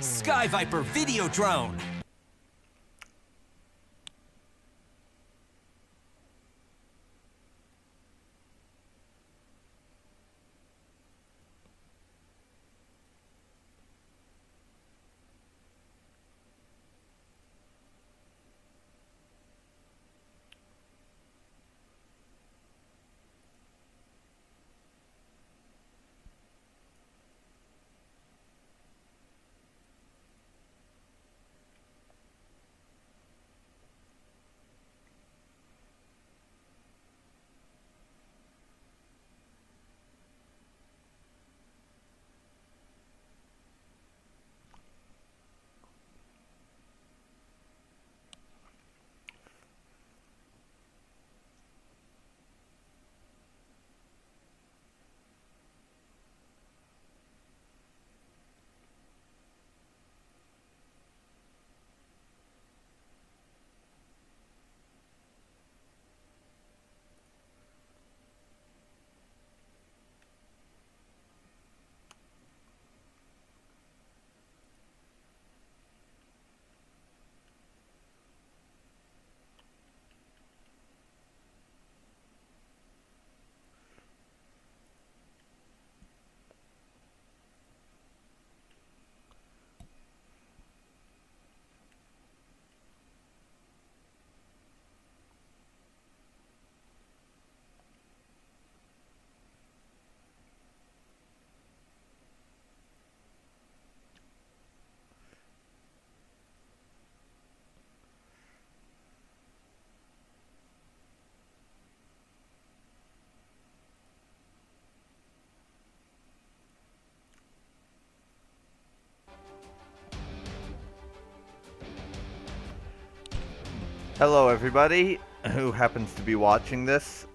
Sky Viper video drone. Hello everybody who happens to be watching this.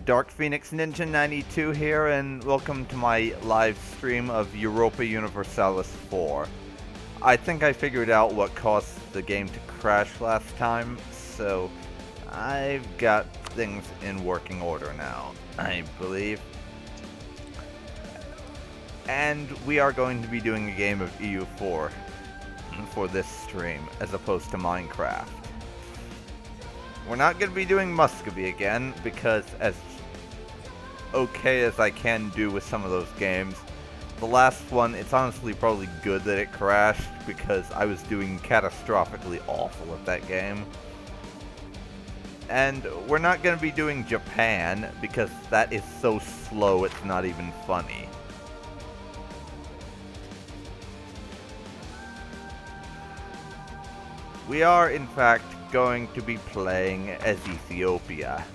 Dark Phoenix Ninja 92 here, and welcome to my live stream of Europa Universalis 4. I think I figured out what caused the game to crash last time, so I've got things in working order now, I believe. And we are going to be doing a game of EU4 for this stream, as opposed to Minecraft. We're not going to be doing Muscovy again, because as okay as I can do with some of those games, the last one, it's honestly probably good that it crashed, because I was doing catastrophically awful at that game. And we're not going to be doing Japan, because that is so slow it's not even funny. We are, in fact, going to be playing as Ethiopia.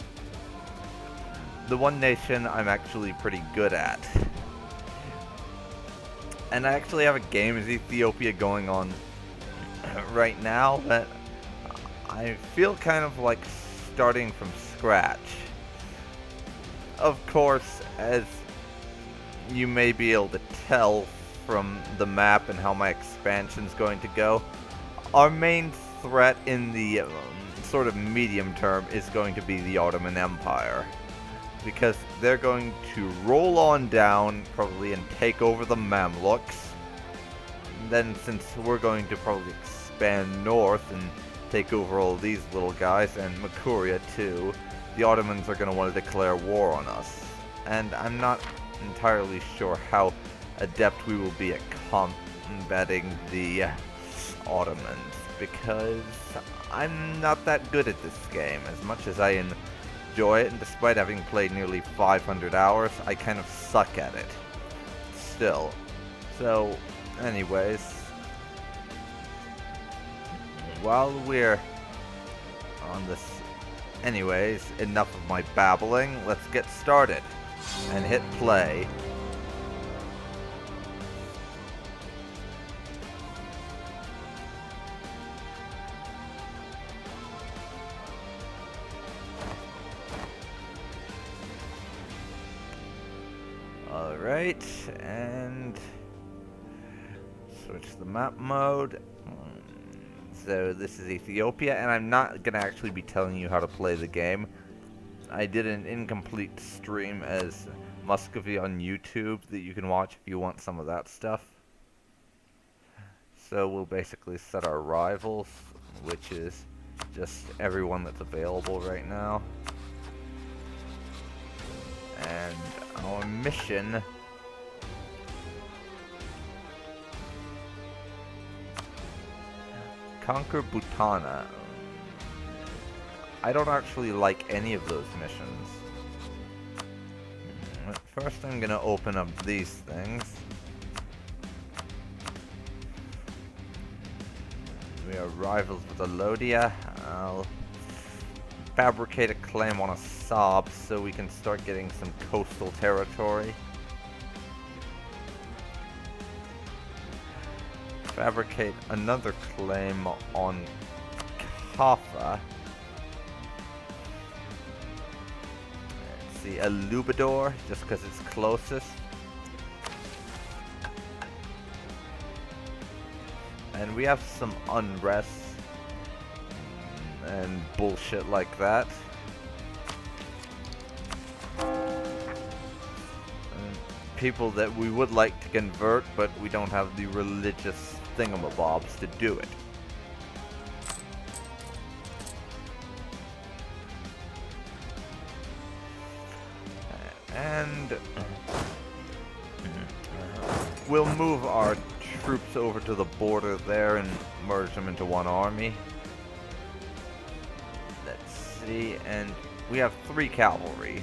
The one nation I'm actually pretty good at. And I actually have a game as Ethiopia going on right now that I feel kind of like starting from scratch. Of course, as you may be able to tell from the map and how my expansion's going to go, our main threat in the sort of medium term is going to be the Ottoman Empire. Because they're going to roll on down, probably, and take over the Mamluks. Then, since we're going to probably expand north and take over all these little guys, and Makuria too, the Ottomans are going to want to declare war on us. And I'm not entirely sure how adept we will be at combating the Ottomans, because I'm not that good at this game. As much as I enjoy it, and despite having played nearly 500 hours, I kind of suck at it still. So, anyways, while we're on this, enough of my babbling, let's get started and hit play. Alright, and switch the map mode. So this is Ethiopia, and I'm not going to actually be telling you how to play the game. I did an incomplete stream as Muscovy on YouTube that you can watch if you want some of that stuff. So we'll basically set our rivals, which is just everyone that's available right now. And our mission conquer Bhutana. I don't actually like any of those missions. First I'm gonna open up these things. We are rivals with Alodia. I'll fabricate a claim on a Saab so we can start getting some coastal territory. Fabricate another claim on Kaffa. Let's see, Alubador, just because it's closest. And we have some unrest and bullshit like that. And people that we would like to convert, but we don't have the religious thingamabobs to do it. And we'll move our troops over to the border there and merge them into one army. Let's see, and we have 3 cavalry.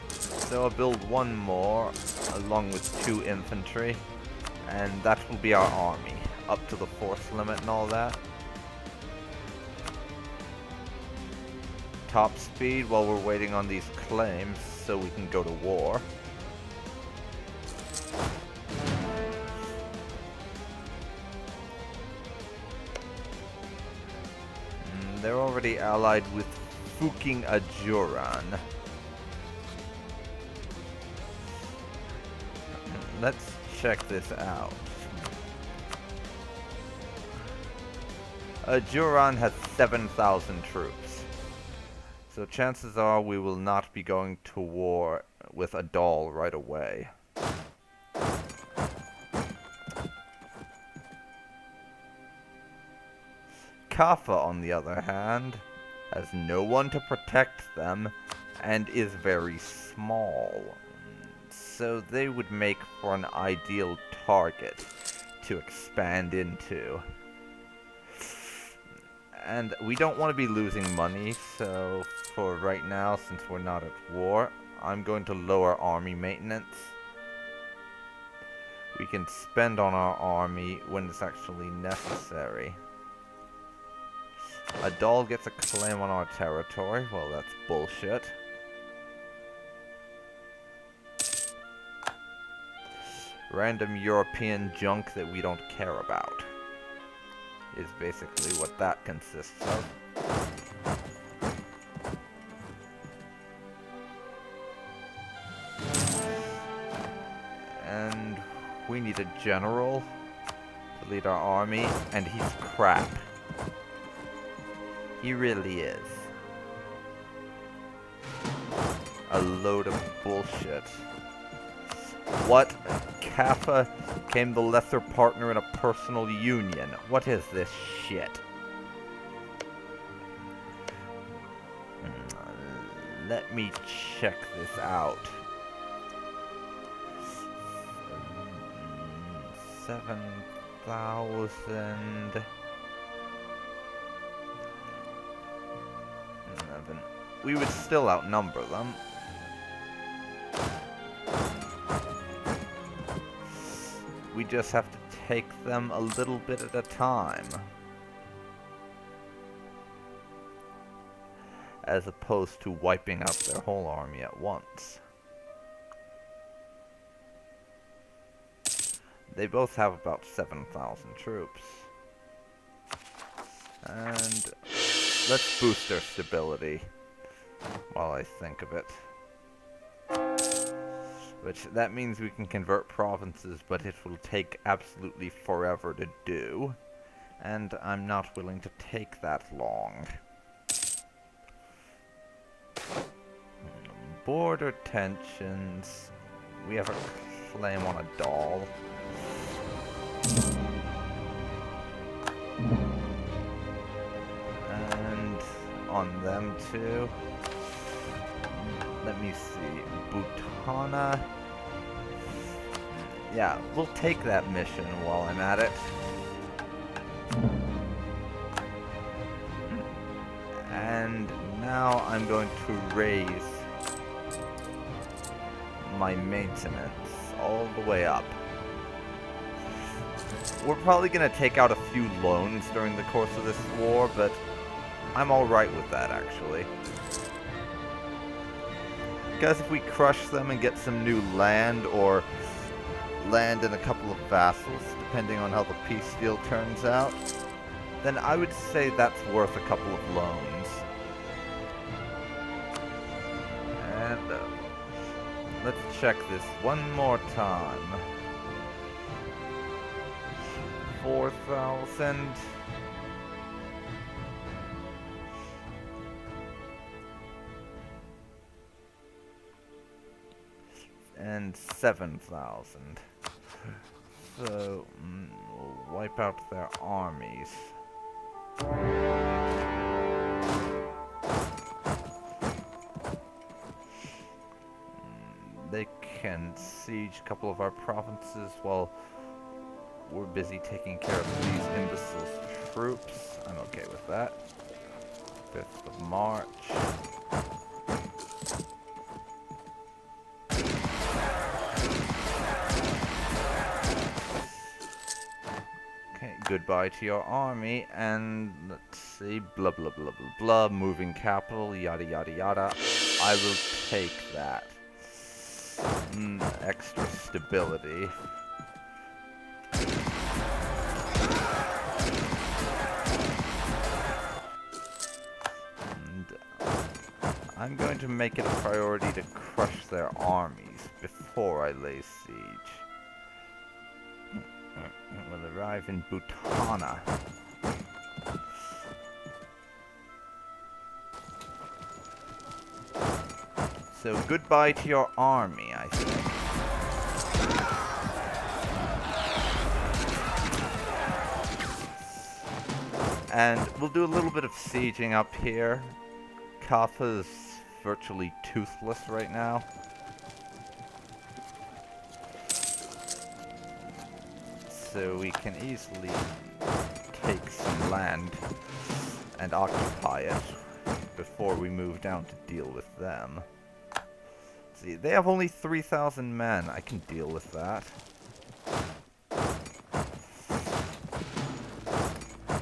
So I'll build 1 more along with 2 infantry, and that will be our army, up to the force limit and all that. Top speed while we're waiting on these claims so we can go to war. They're already allied with Fuking Ajuran. Let's check this out. Ajuran has 7,000 troops. So chances are we will not be going to war with Adal right away. Kaffa, on the other hand, has no one to protect them and is very small. So they would make for an ideal target to expand into. And we don't want to be losing money, so for right now, since we're not at war, I'm going to lower army maintenance. We can spend on our army when it's actually necessary. Adal gets a claim on our territory. Well, that's bullshit. Random European junk that we don't care about is basically what that consists of. And we need a general to lead our army, and he's crap. He really is. A load of bullshit. What? Kaffa became the lesser partner in a personal union. What is this shit? Let me check this out. 7,000... We would still outnumber them. We just have to take them a little bit at a time. As opposed to wiping out their whole army at once. They both have about 7,000 troops. And let's boost their stability while I think of it. Which, that means we can convert provinces, but it will take absolutely forever to do. And I'm not willing to take that long. Border tensions. We have a claim on a doll. And on them too. Let me see. Butana. Yeah, we'll take that mission while I'm at it. And now I'm going to raise my maintenance all the way up. We're probably going to take out a few loans during the course of this war, but I'm alright with that, actually. Because if we crush them and get some new land, or land in a couple of vassals, depending on how the peace deal turns out, then I would say that's worth a couple of loans. And let's check this one more time. 4,000. And 7,000. So, we'll wipe out their armies. They can siege a couple of our provinces while we're busy taking care of these imbeciles' troops. I'm okay with that. 5th of March. Okay, goodbye to your army, and let's see, blah blah blah blah blah, moving capital, yada yada yada. I will take that. Extra stability. And I'm going to make it a priority to crush their armies before I lay siege. We'll arrive in Butana. So goodbye to your army, I think. And we'll do a little bit of sieging up here. Kaffa's virtually toothless right now. So we can easily take some land and occupy it before we move down to deal with them. See, they have only 3,000 men. I can deal with that.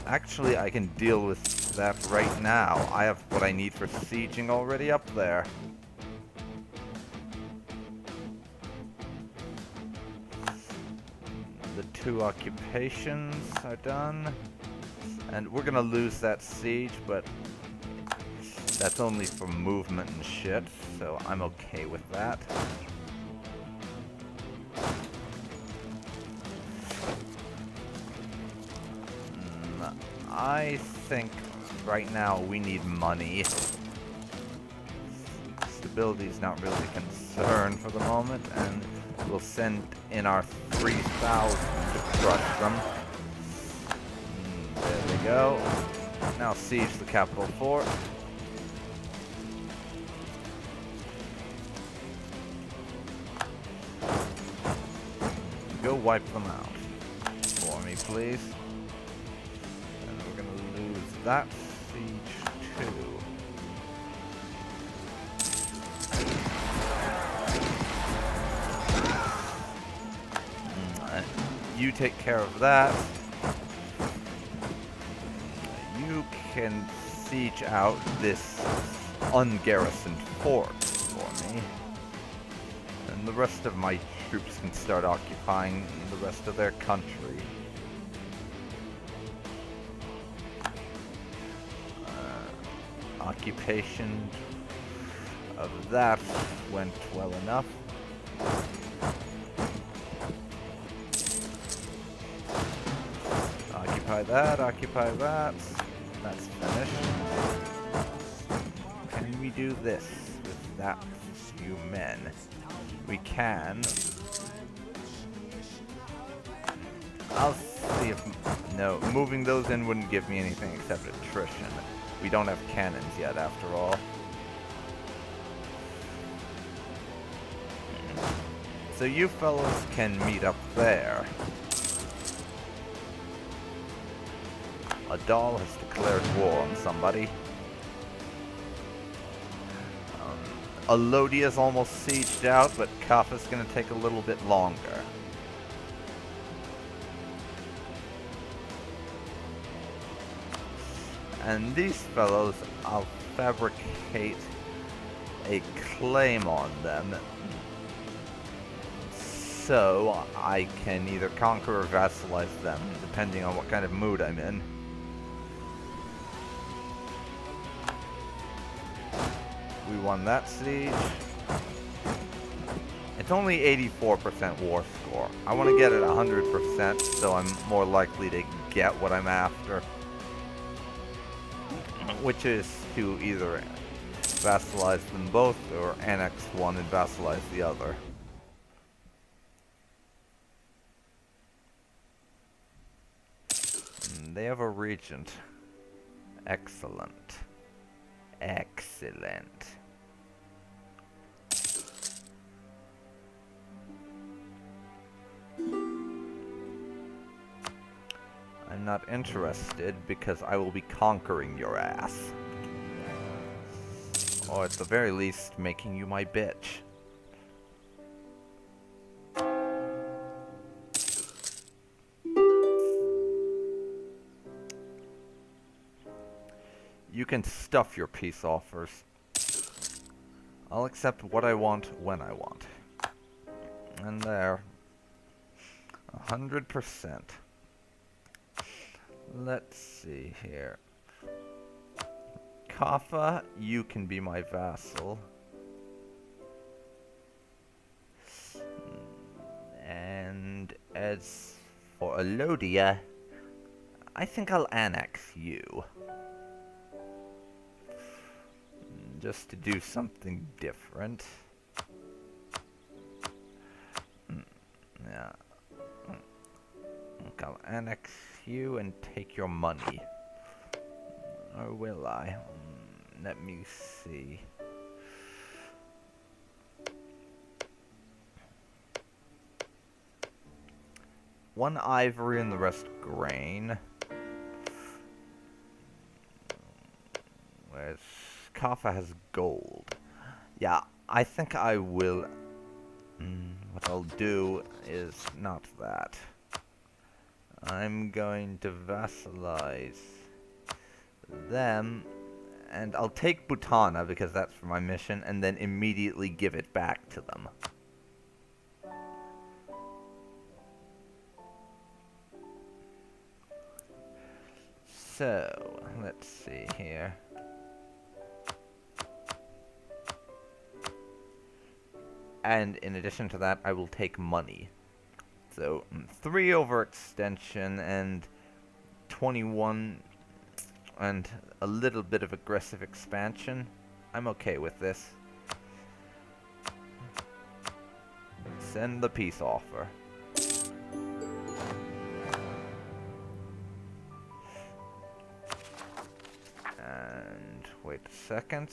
Actually, I can deal with that right now. I have what I need for sieging already up there. The 2 occupations are done. And we're gonna lose that siege, but that's only for movement and shit, so I'm okay with that. I think right now we need money. Stability's not really a concern for the moment, and we'll send in our 3,000 to crush them. There we go. Now siege the capital fort. Go wipe them out for me, please. And we're gonna lose that siege too. You take care of that. You can siege out this ungarrisoned fort for me. And the rest of my troops can start occupying the rest of their country. Occupation of that went well enough. Occupy that, occupy that. That's finished. Can we do this with that few men? We can. I'll see if... No, moving those in wouldn't give me anything except attrition. We don't have cannons yet, after all. So you fellows can meet up there. A doll has declared war on somebody. Elodia's almost sieged out, but Kappa's gonna take a little bit longer. And these fellows, I'll fabricate a claim on them, so I can either conquer or vassalize them, depending on what kind of mood I'm in. We won that siege. It's only 84% war score. I want to get it 100%, so I'm more likely to get what I'm after. Which is to either vassalize them both, or annex one and vassalize the other. And they have a regent. Excellent. Excellent. I'm not interested because I will be conquering your ass. Or at the very least, making you my bitch. You can stuff your peace offers. I'll accept what I want when I want. And there. 100%. Let's see here. Kaffa, you can be my vassal. And as for Elodia, I think I'll annex you. Just to do something different. Yeah. I'll annex you and take your money. Or will I? Let me see. One ivory and the rest grain. Whereas Kaffa has gold. Yeah, I think I will... what I'll do is not that. I'm going to vassalize them, and I'll take Butana because that's for my mission, and then immediately give it back to them. So, let's see here. And in addition to that, I will take money. So, 3 overextension and 21 and a little bit of aggressive expansion. I'm okay with this. Send the peace offer. And wait a second.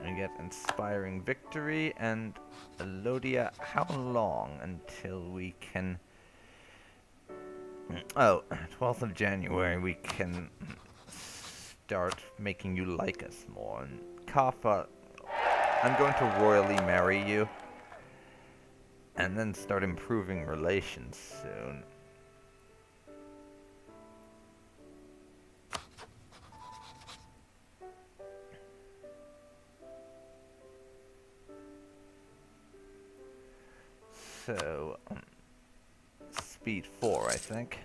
We get inspiring victory and Elodia. How long until we can... Oh, 12th of January we can start making you like us more. And Kaffa, I'm going to royally marry you and then start improving relations soon. So, speed 4, I think.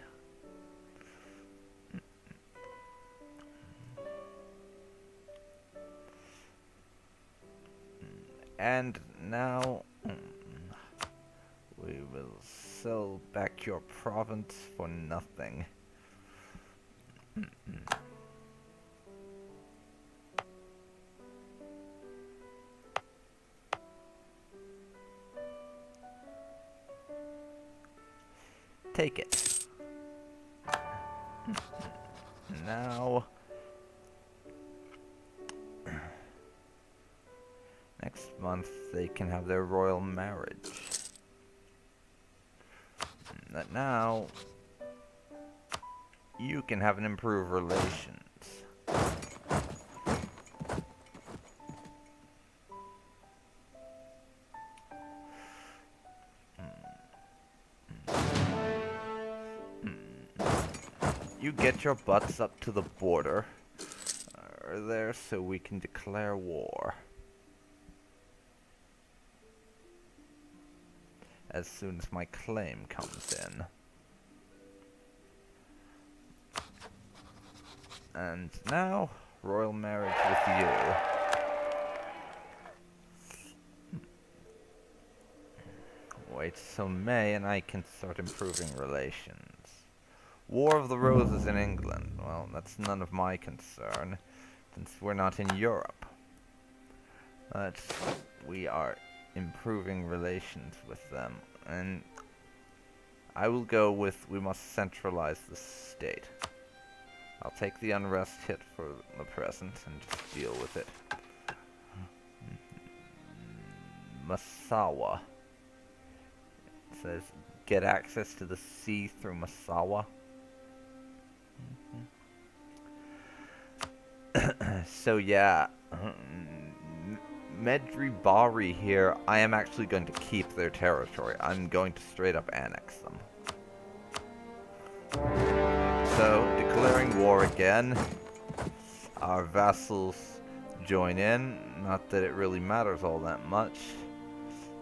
And now, we will sell back your province for nothing. take it. Now, next month they can have their royal marriage. But now, you can have an improved relations. You get your butts up to the border there so we can declare war. As soon as my claim comes in. And now, royal marriage with you. Wait till May and I can start improving relations. War of the Roses in England. Well, that's none of my concern, since we're not in Europe. But we are improving relations with them, and I will go with we must centralize the state. I'll take the unrest hit for the present and just deal with it. Masawa. It says, get access to the sea through Masawa. So yeah, Medri Bari here, I am actually going to keep their territory. I'm going to straight up annex them. So, declaring war again. Our vassals join in. Not that it really matters all that much,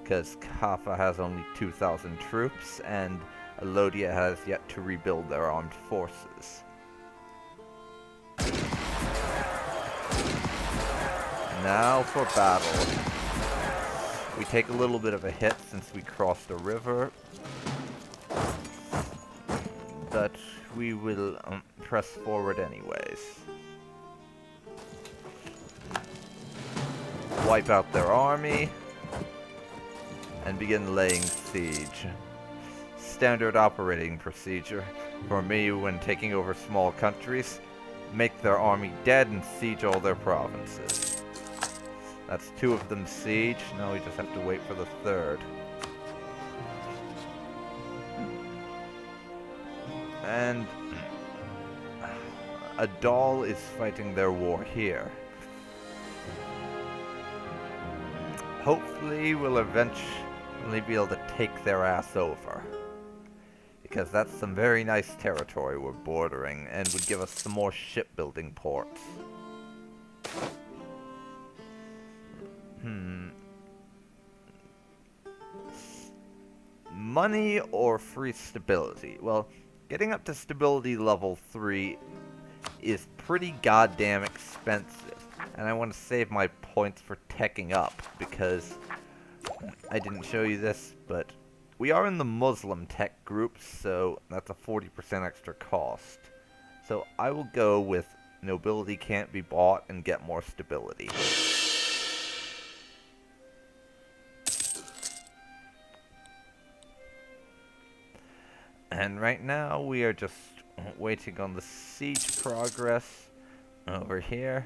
because Kaffa has only 2,000 troops, and Alodia has yet to rebuild their armed forces. Now for battle. We take a little bit of a hit since we crossed a river, but we will press forward anyways. Wipe out their army and begin laying siege. Standard operating procedure for me when taking over small countries. Make their army dead and siege all their provinces. That's 2 of them siege. Now we just have to wait for the 3rd. And Adal is fighting their war here. Hopefully we'll eventually be able to take their ass over. Because that's some very nice territory we're bordering and would give us some more shipbuilding ports. Money or free stability? Well, getting up to stability level 3 is pretty goddamn expensive. And I want to save my points for teching up, because I didn't show you this, but we are in the Muslim tech group, so that's a 40% extra cost. So I will go with nobility can't be bought and get more stability. And right now we are just waiting on the siege progress over here.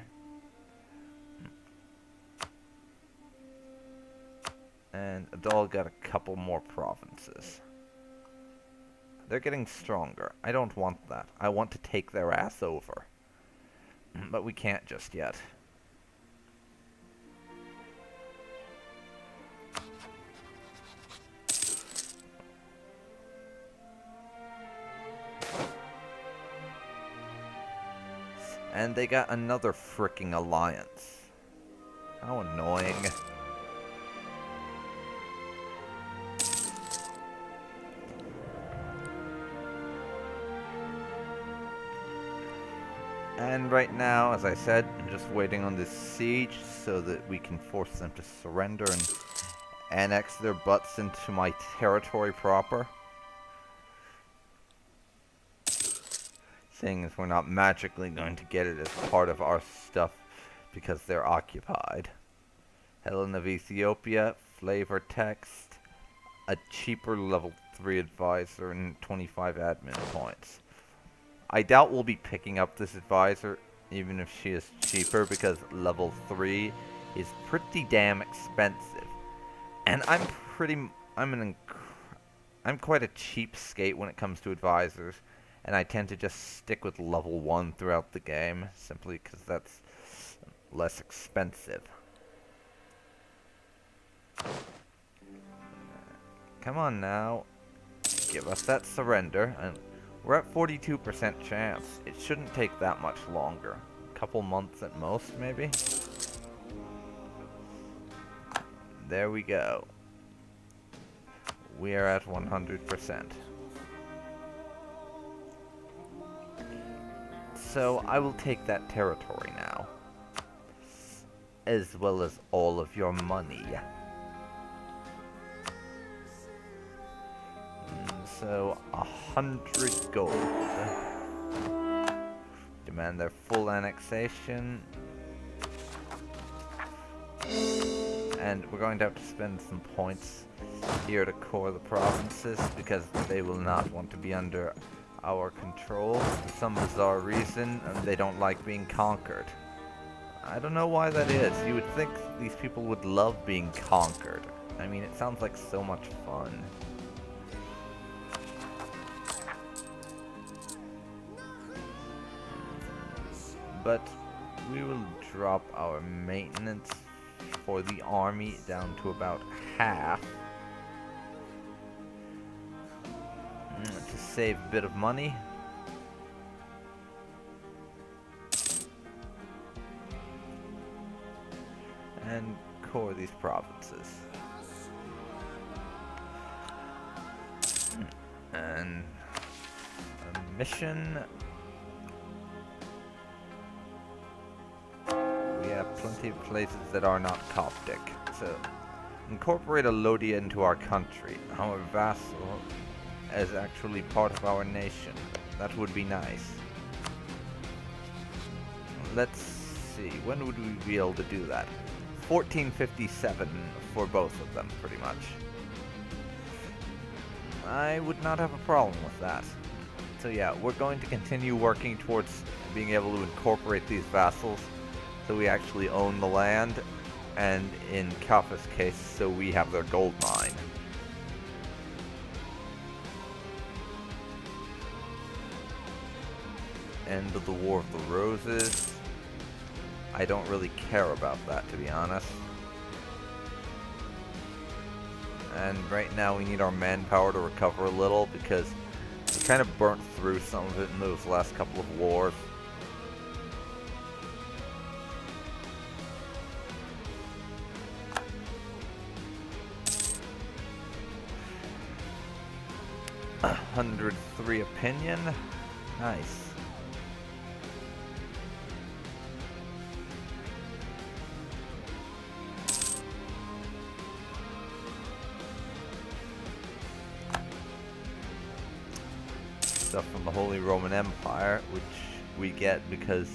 And Adal got a couple more provinces. They're getting stronger. I don't want that. I want to take their ass over. But we can't just yet. And they got another fricking alliance. How annoying. And right now, as I said, I'm just waiting on this siege so that we can force them to surrender and annex their butts into my territory proper. Seeing as we're not magically going to get it as part of our stuff because they're occupied. Helen of Ethiopia, flavor text, a cheaper level 3 advisor and 25 admin points. I doubt we'll be picking up this advisor, even if she is cheaper, because level 3 is pretty damn expensive. And I'm quite a cheapskate when it comes to advisors, and I tend to just stick with level 1 throughout the game, simply because that's less expensive. Come on now, give us that surrender, and we're at 42% chance. It shouldn't take that much longer. A couple months at most, maybe? There we go. We are at 100%. So I will take that territory now, as well as all of your money. So 100 gold. Demand their full annexation. And we're going to have to spend some points here to core the provinces, because they will not want to be under our control for some bizarre reason, and they don't like being conquered. I don't know why that is. You would think these people would love being conquered. I mean, it sounds like so much fun. But we will drop our maintenance for the army down to about half to save a bit of money. And core these provinces. And a mission. We have plenty of places that are not Coptic. So incorporate a Lothian into our country. Our vassal is actually part of our nation. That would be nice. Let's see, when would we be able to do that? 1457 for both of them, pretty much. I would not have a problem with that. So yeah, we're going to continue working towards being able to incorporate these vassals so we actually own the land, and in Kappa's case, so we have their gold mine. End of the War of the Roses. I don't really care about that, to be honest. And right now we need our manpower to recover a little, because we kind of burnt through some of it in those last couple of wars. A 103 opinion. Nice. Stuff from the Holy Roman Empire, which we get because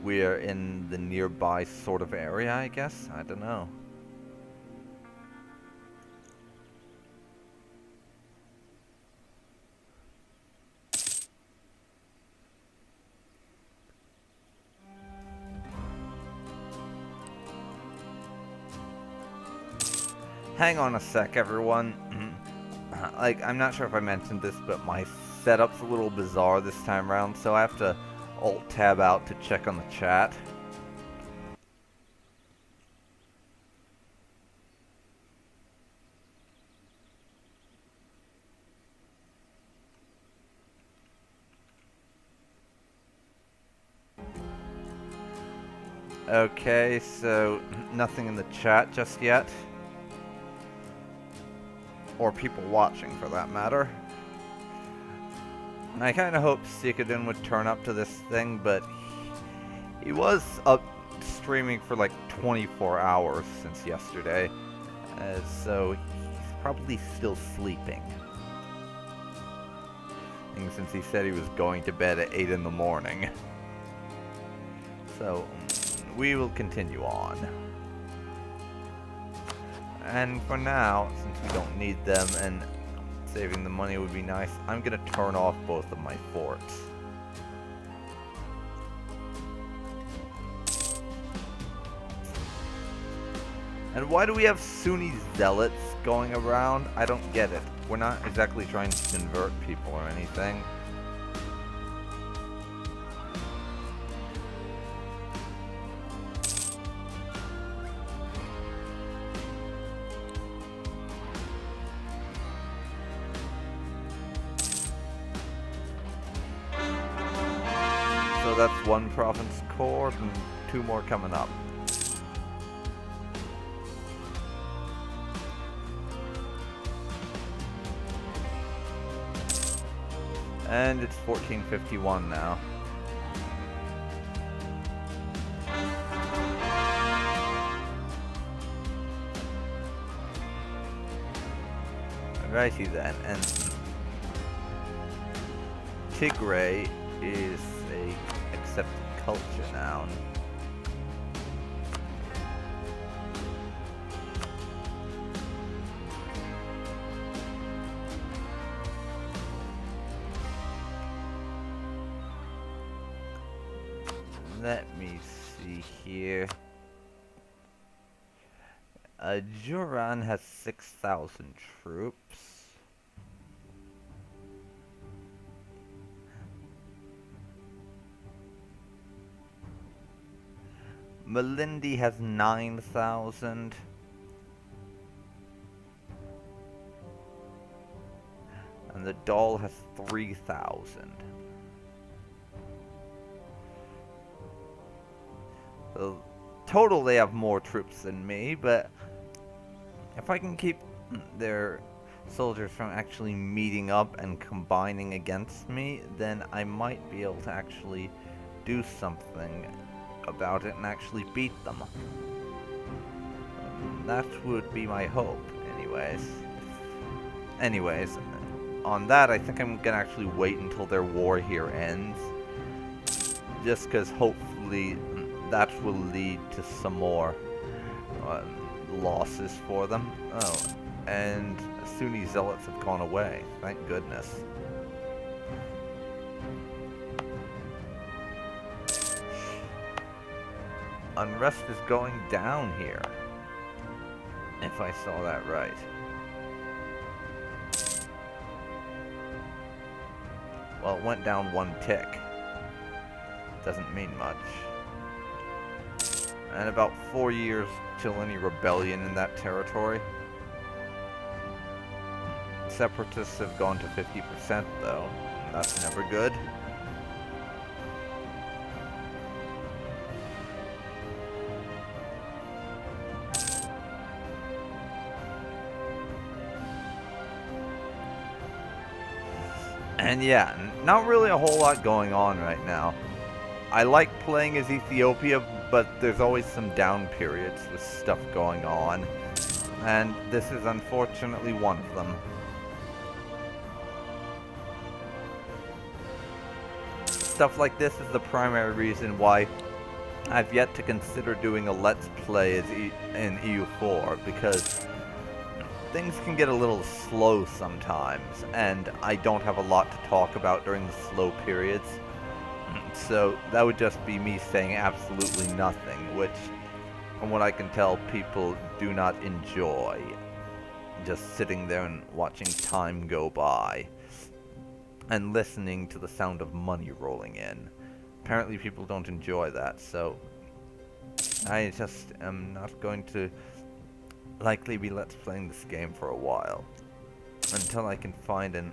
we are in the nearby sort of area, I guess? I don't know. Hang on a sec, everyone. Like, I'm not sure if I mentioned this, but my setup's a little bizarre this time around, so I have to Alt-tab out to check on the chat. Okay, so nothing in the chat just yet. Or people watching, for that matter. And I kind of hoped Sikadin would turn up to this thing, but he was up streaming for like 24 hours since yesterday. So he's probably still sleeping. And since he said he was going to bed at 8 in the morning. So we will continue on. And for now, since we don't need them and saving the money would be nice, I'm gonna turn off both of my forts. And why do we have Sunni zealots going around? I don't get it. We're not exactly trying to convert people or anything. So that's one province core and 2 more coming up. And it's 1451 now. Alrighty then, and Tigray is a accepted culture now. Let me see here. Juran has 6,000 troops. Malindi has 9,000. And the Doll has 3,000. So, total they have more troops than me, but if I can keep their soldiers from actually meeting up and combining against me, then I might be able to actually do something about it and actually beat them. That would be my hope, anyways. On that, I think I'm gonna actually wait until their war here ends, just because hopefully that will lead to some more losses for them. Oh, and Sunni zealots have gone away, thank goodness. Unrest is going down here, if I saw that right. Well, it went down 1 tick. Doesn't mean much. And about 4 years till any rebellion in that territory. Separatists have gone to 50% though. That's never good. And yeah, not really a whole lot going on right now. I like playing as Ethiopia, but there's always some down periods with stuff going on. And this is unfortunately one of them. Stuff like this is the primary reason why I've yet to consider doing a Let's Play as in EU4, because things can get a little slow sometimes, and I don't have a lot to talk about during the slow periods. So that would just be me saying absolutely nothing, which, from what I can tell, people do not enjoy. Just sitting there and watching time go by, and listening to the sound of money rolling in. Apparently people don't enjoy that, so I just am not going to likely be Let's Playing this game for a while, until I can find a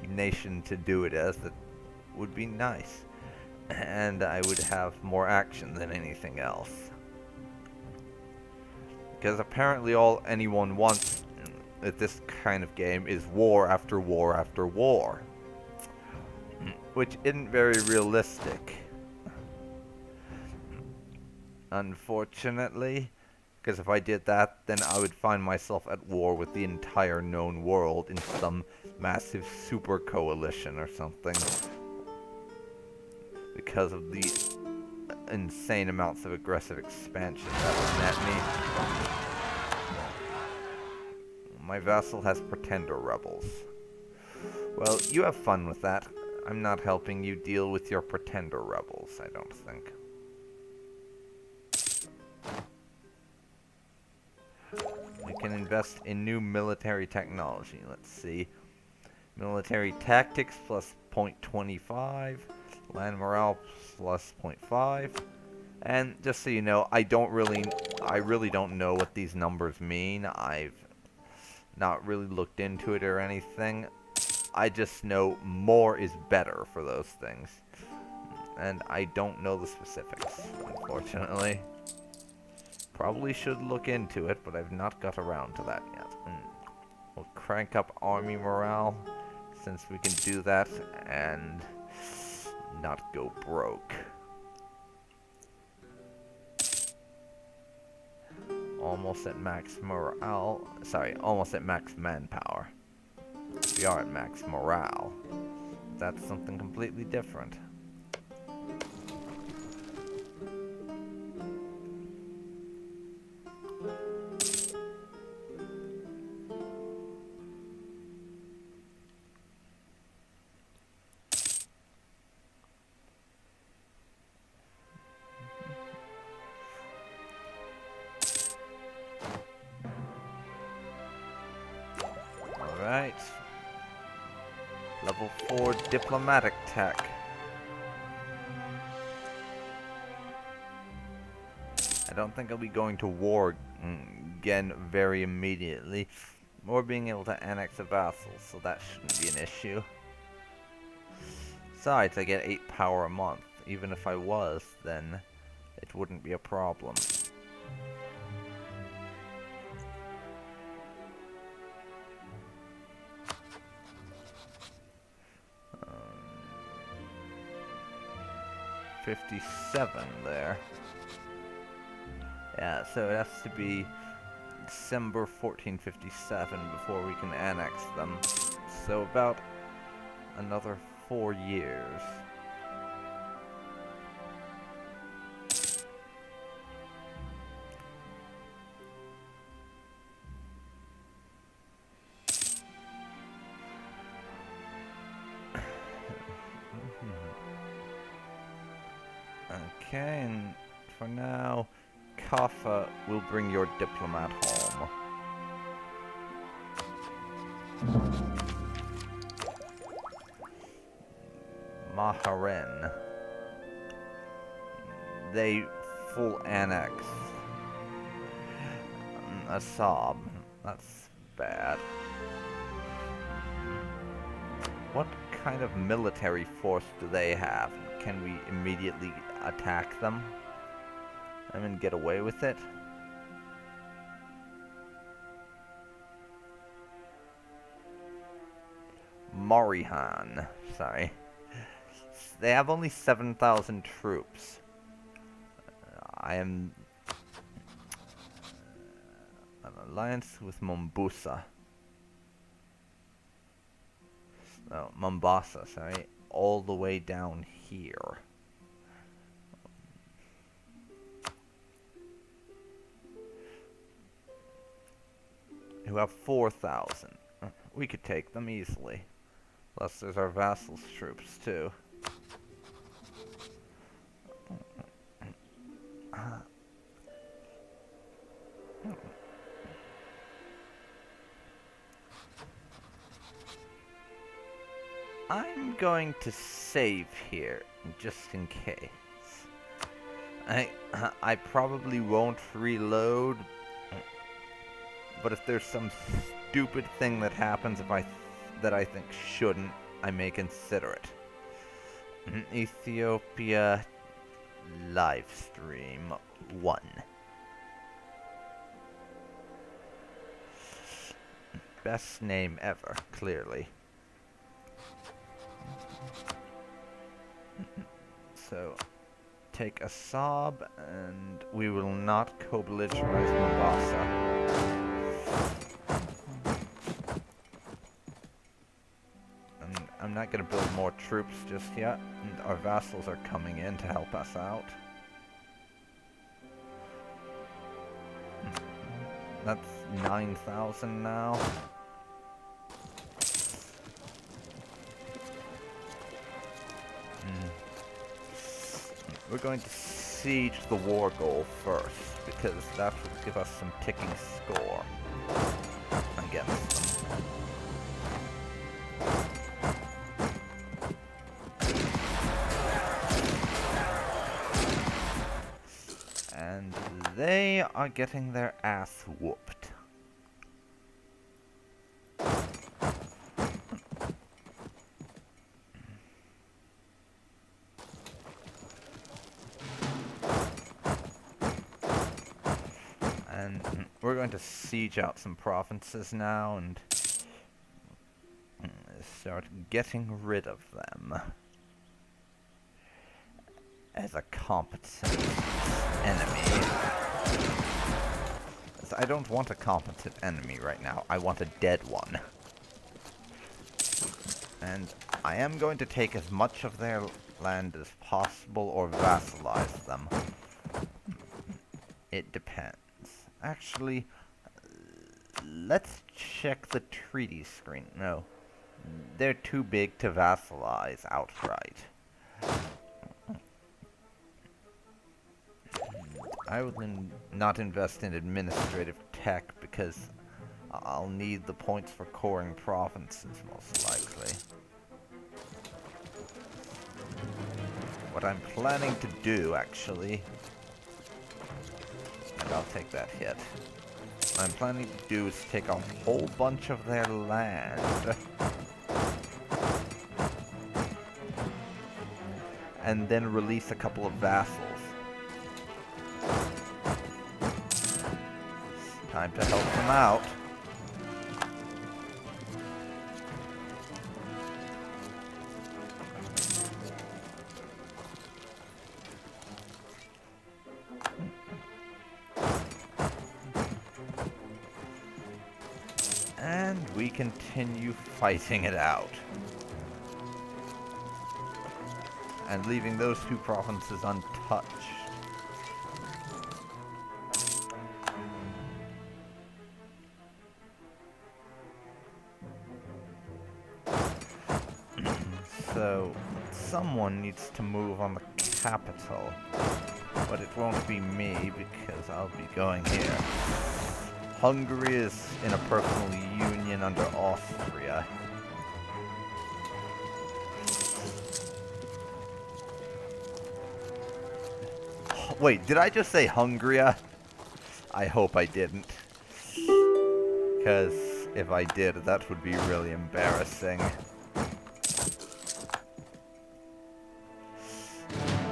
nation to do it as that would be nice, and I would have more action than anything else. Because apparently all anyone wants with this kind of game is war after war after war, which isn't very realistic, unfortunately. Because if I did that, then I would find myself at war with the entire known world in some massive super coalition or something. Because of the insane amounts of aggressive expansion that would net me. My vassal has pretender rebels. Well, you have fun with that. I'm not helping you deal with your pretender rebels, I don't think. We can invest in new military technology. Let's see. Military tactics plus 0.25. Land morale plus 0.5. And just so you know, I really don't know what these numbers mean. I've not really looked into it or anything. I just know more is better for those things. And I don't know the specifics, unfortunately. Probably should look into it, but I've not got around to that yet. We'll crank up army morale, since we can do that, and not go broke. Almost at max morale. Sorry, almost at max manpower. We are at max morale. That's something completely different. Alright. Level 4 diplomatic tech. I don't think I'll be going to war again very immediately, or being able to annex a vassal, so that shouldn't be an issue. Besides, I get 8 power a month. Even if I was, then it wouldn't be a problem. 57 there. Yeah, so it has to be December 1457 before we can annex them. So about another 4 years. Okay, and for now, Kaffa will bring your diplomat home. Maharen. They full annex. Assab. That's bad. What kind of military force do they have? Can we immediately attack them? I mean, get away with it? Marihan. Sorry. They have only 7,000 troops. I am... an alliance with Mombasa. No, Mombasa, sorry. All the way down here. Who have 4,000. We could take them easily. Plus there's our vassals' troops too. I'm going to save here, just in case. I probably won't reload, but if there's some stupid thing that happens that I think shouldn't, I may consider it. Ethiopia livestream 1. Best name ever, clearly. So, take Assab, and we will not co-belligerize Mombasa. And I'm not going to build more troops just yet, and our vassals are coming in to help us out. That's 9,000 now. We're going to siege the war goal first, because that will give us some ticking score against them. And they are getting their ass whooped. And we're going to siege out some provinces now and start getting rid of them as a competent enemy. I don't want a competent enemy right now. I want a dead one. And I am going to take as much of their land as possible or vassalize them. It depends. Actually, let's check the treaty screen. No, they're too big to vassalize outright. I would not invest in administrative tech because I'll need the points for coring provinces, most likely. What I'm planning to do, actually, and I'll take that hit. What I'm planning to do is take a whole bunch of their land and then release a couple of vassals. Time to help them out. And we continue fighting it out. And leaving those two provinces untouched. So, someone needs to move on the capital. But it won't be me, because I'll be going here. Hungary is in a personal union under Austria. Wait, did I just say Hungary? I hope I didn't. Because if I did, that would be really embarrassing.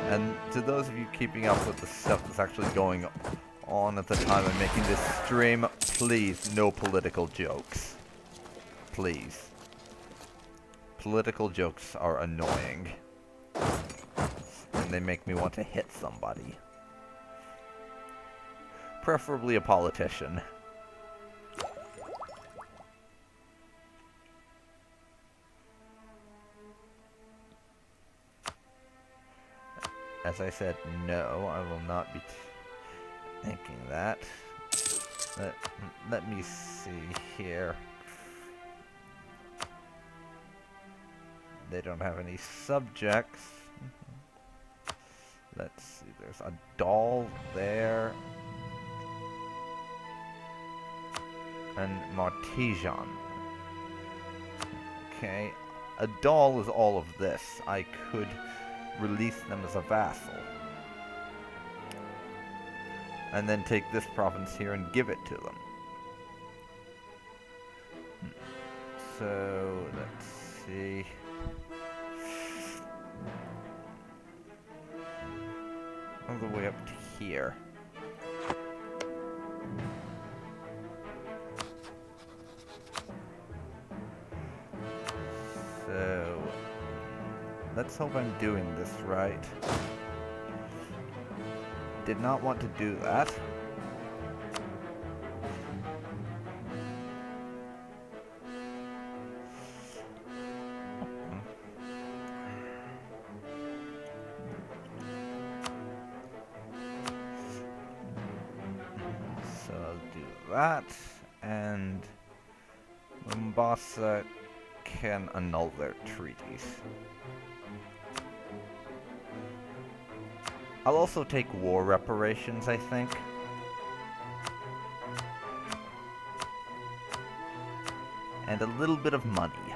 And to those of you keeping up with the stuff that's actually going on at the time I'm making this stream, please, no political jokes. Please. Political jokes are annoying. And they make me want to hit somebody. Preferably a politician. As I said, no, I will not be thinking that. Let me see here. They don't have any subjects. Let's see, there's a doll there. And Martijan. Okay, a doll is all of this. I could release them as a vassal. And then take this province here and give it to them. So, let's see. All the way up to here. So, let's hope I'm doing this right. Did not want to do that. So I'll do that, and Mombasa can annul their treaties. I'll also take war reparations, I think. And a little bit of money.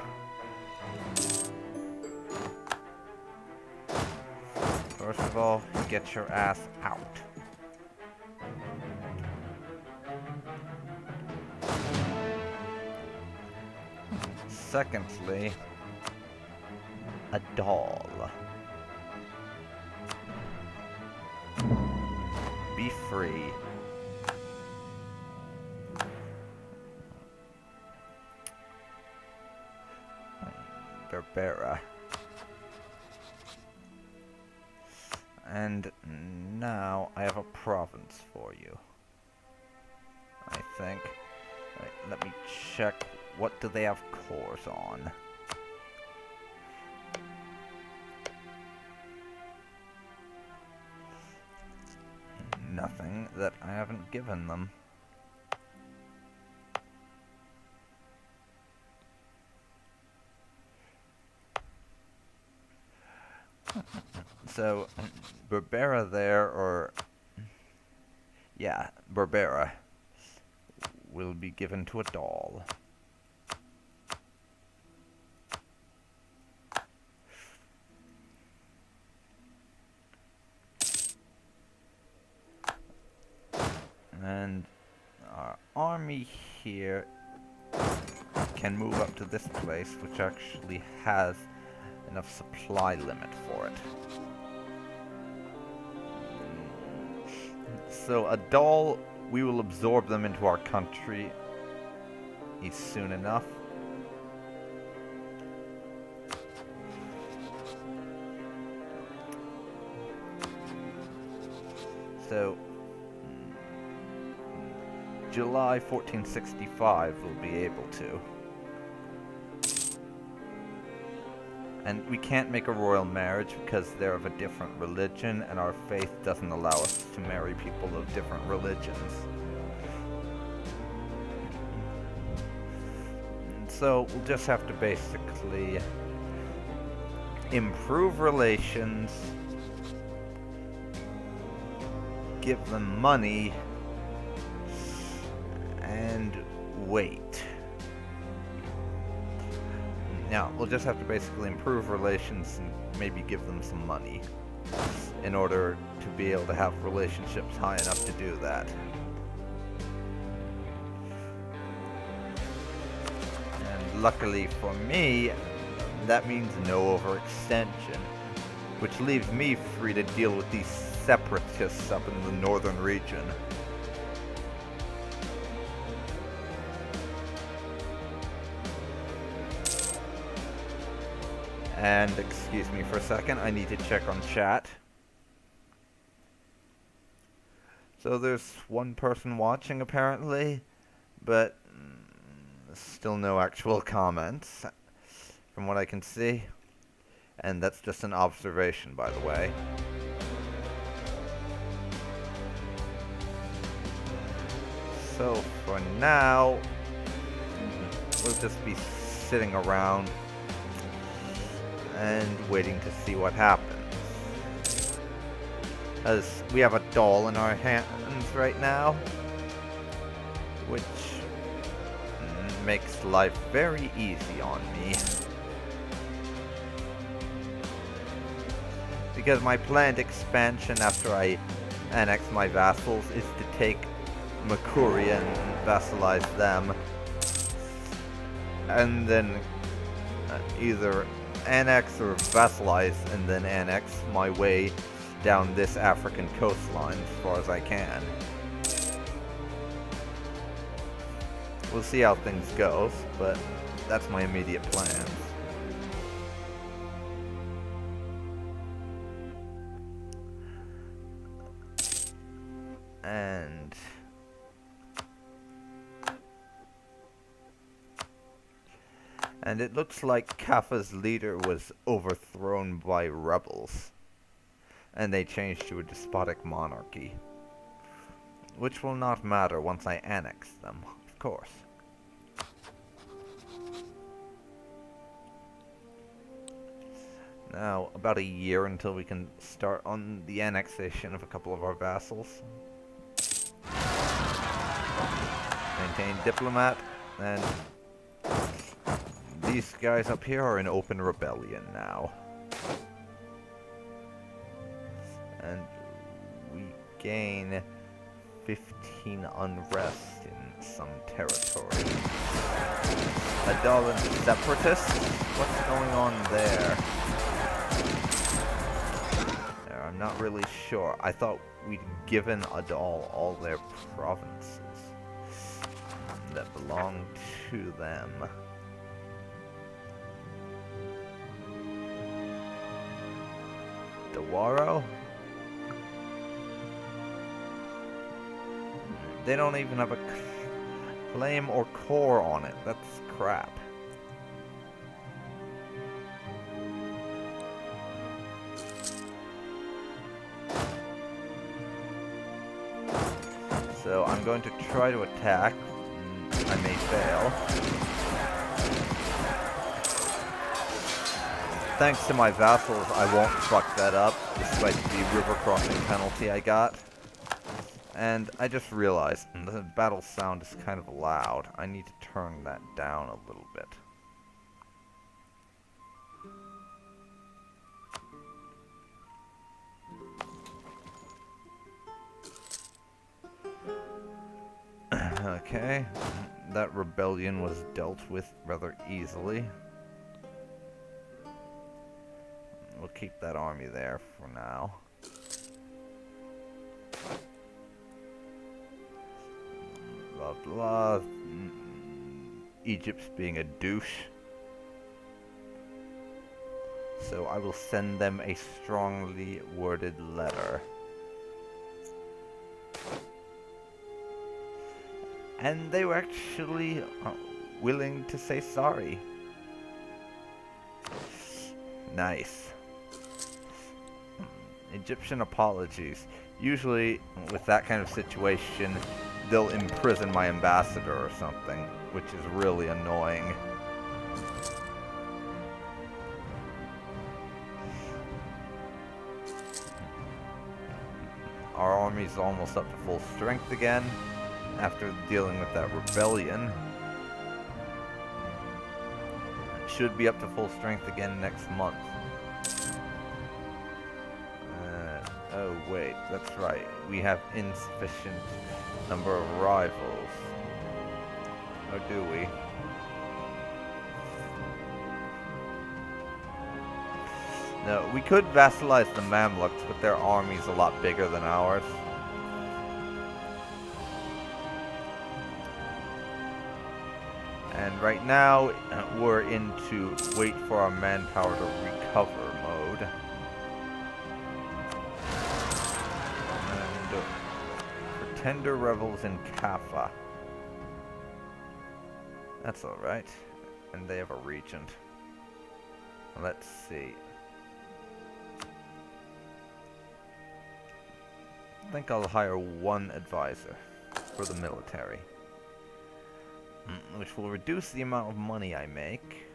First of all, get your ass out. Secondly, a doll. Be free. Berbera. And now I have a province for you. I think. Right, let me check. What do they have cores on? Nothing that I haven't given them. So, Berbera there, or... yeah, Berbera will be given to a doll. And our army here can move up to this place, which actually has enough supply limit for it. So a doll, we will absorb them into our country soon enough. So July 1465 we'll be able to. And we can't make a royal marriage because they're of a different religion, and our faith doesn't allow us to marry people of different religions. And so we'll just have to basically improve relations, give them money, and wait. Now, we'll just have to basically improve relations and maybe give them some money in order to be able to have relationships high enough to do that. And luckily for me, that means no overextension, which leaves me free to deal with these separatists up in the northern region. And excuse me for a second, I need to check on chat. So there's one person watching apparently, but still no actual comments from what I can see. And that's just an observation, by the way. So for now, we'll just be sitting around and waiting to see what happens. As we have a doll in our hands right now, which makes life very easy on me. Because my planned expansion after I annex my vassals is to take Makuria and vassalize them, and then either annex or vassalize and then annex my way down this African coastline as far as I can. We'll see how things go, but that's my immediate plans. And it looks like Kaffa's leader was overthrown by rebels, and they changed to a despotic monarchy, which will not matter once I annex them, of course. Now, about a year until we can start on the annexation of a couple of our vassals. Maintain diplomat, and these guys up here are in open rebellion now. And we gain 15 unrest in some territory. Adalan separatists? What's going on there? I'm not really sure. I thought we'd given Adal all their provinces that belonged to them. Dawaro? They don't even have a claim or core on it. That's crap. So I'm going to try to attack. I may fail. Thanks to my vassals, I won't fuck that up, despite the river crossing penalty I got. And I just realized the battle sound is kind of loud. I need to turn that down a little bit. Okay, that rebellion was dealt with rather easily. We'll keep that army there for now. Blah blah. Egypt's being a douche. So I will send them a strongly worded letter. And they were actually willing to say sorry. Nice. Egyptian apologies. Usually, with that kind of situation, they'll imprison my ambassador or something, which is really annoying. Our army's almost up to full strength again. After dealing with that rebellion. Should be up to full strength again next month. Oh wait, that's right. We have insufficient number of rivals. Or do we? No, we could vassalize the Mamluks, but their army's a lot bigger than ours. And right now, we're into wait for our manpower to recover mode. And pretender rebels in Kaffa. That's alright. And they have a regent. Let's see. I think I'll hire one advisor for the military. Which will reduce the amount of money I make,